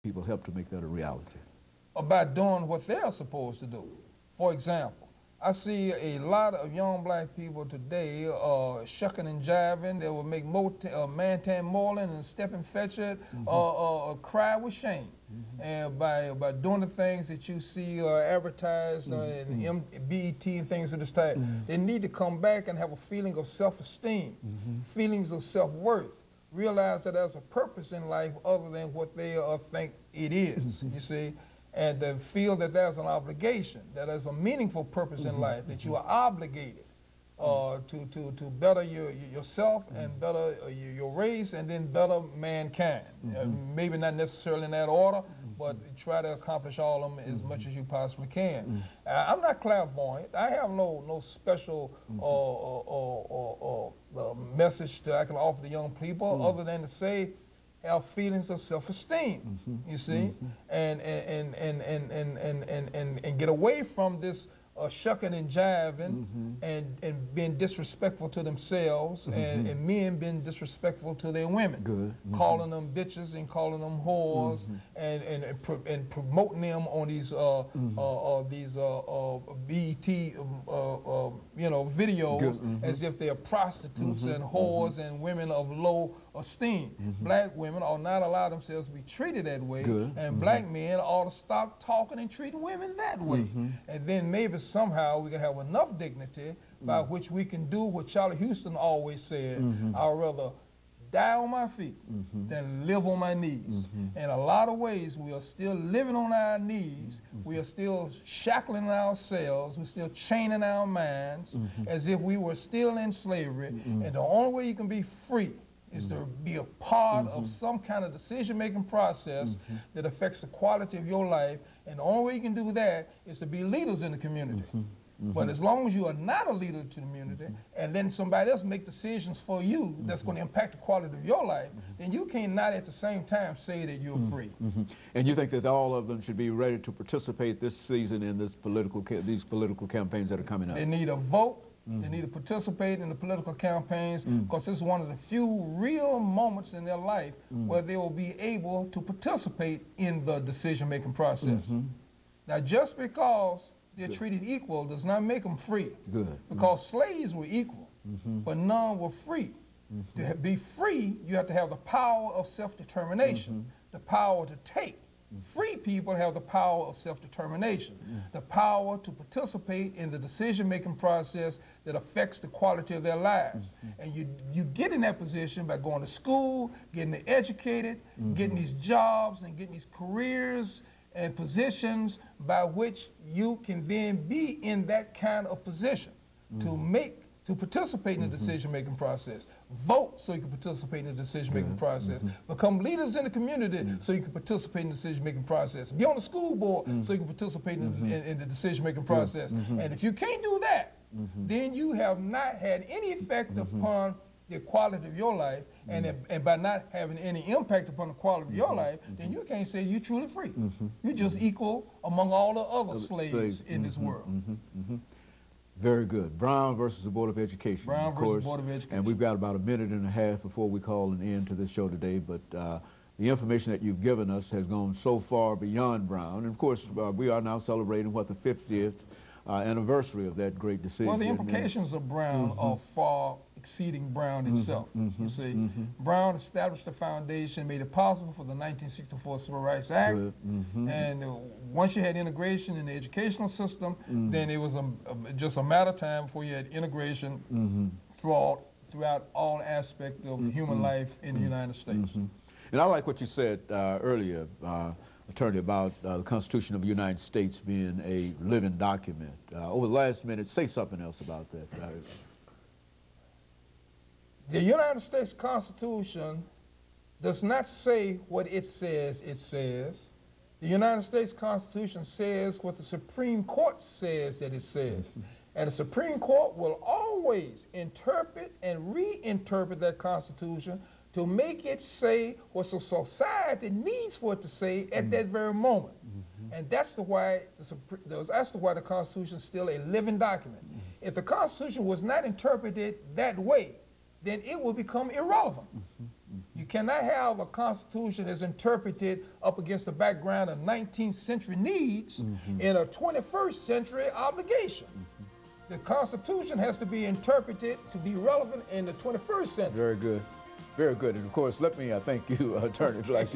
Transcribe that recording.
people help to make that a reality? About doing what they're supposed to do. For example, I see a lot of young black people today shucking and jiving. They will make man-tan moreland and step and fetch it, cry with shame. And by doing the things that you see advertised in BET and things of this type, they need to come back and have a feeling of self-esteem, feelings of self-worth. Realize that there's a purpose in life other than what they think it is, you see. And to feel that there's an obligation, that there's a meaningful purpose in life, that you are obligated to better yourself and better your race and then better mankind. Maybe not necessarily in that order, but try to accomplish all of them as much as you possibly can. I'm not clairvoyant. I have no special message that I can offer to young people other than to say, have feelings of self-esteem, you see, and get away from this shucking and jiving and being disrespectful to themselves and men being disrespectful to their women, calling them bitches and calling them whores and promoting them on these BET videos as if they are prostitutes and whores and women of low esteem. Black women ought not allow themselves to be treated that way, and black men ought to stop talking and treating women that way. And then maybe somehow we can have enough dignity by which we can do what Charlie Houston always said, I'd rather die on my feet than live on my knees. In a lot of ways, we are still living on our knees. We are still shackling ourselves. We're still chaining our minds as if we were still in slavery. And the only way you can be free is to be a part of some kind of decision-making process that affects the quality of your life. And the only way you can do that is to be leaders in the community. But as long as you are not a leader to the community and then somebody else make decisions for you that's going to impact the quality of your life, then you cannot at the same time say that you're free. And you think that all of them should be ready to participate this season in these political campaigns that are coming up? They need a vote. They need to participate in the political campaigns because this is one of the few real moments in their life where they will be able to participate in the decision-making process. Now, just because they're treated equal does not make them free. Because slaves were equal, but none were free. To be free, you have to have the power of self-determination, the power to take. Free people have the power of self-determination, the power to participate in the decision-making process that affects the quality of their lives. And you get in that position by going to school, getting educated, getting these jobs and getting these careers and positions by which you can then be in that kind of position to participate in the decision-making process. Vote so you can participate in the decision-making process. Become leaders in the community so you can participate in the decision-making process. Be on the school board so you can participate in the decision-making process. And if you can't do that, then you have not had any effect upon the quality of your life, and by not having any impact upon the quality of your life, then you can't say you're truly free. You're just equal among all the other slaves in this world. Very good. Brown versus the Board of Education. Brown versus Board of Education. And we've got about a minute and a half before we call an end to this show today, but the information that you've given us has gone so far beyond Brown. And of course, we are now celebrating, what, the 50th anniversary of that great decision. Well, the implications of Brown are far exceeding Brown itself. You see, Brown established the foundation, made it possible for the 1964 Civil Rights Act, and once you had integration in the educational system, then it was just a matter of time before you had integration throughout all aspects of human life in the United States. And I like what you said earlier, Attorney, about the Constitution of the United States being a living document. Over the last minute, say something else about that. The United States Constitution does not say what it says it says. The United States Constitution says what the Supreme Court says that it says. And the Supreme Court will always interpret and reinterpret that Constitution to make it say what the society needs for it to say at that very moment. And that's why the Constitution is still a living document. If the Constitution was not interpreted that way, then it will become irrelevant. You cannot have a Constitution that's interpreted up against the background of 19th century needs in a 21st century obligation. The Constitution has to be interpreted to be relevant in the 21st century. Very good. Very good. And of course, let me thank you, Attorney Blackshear.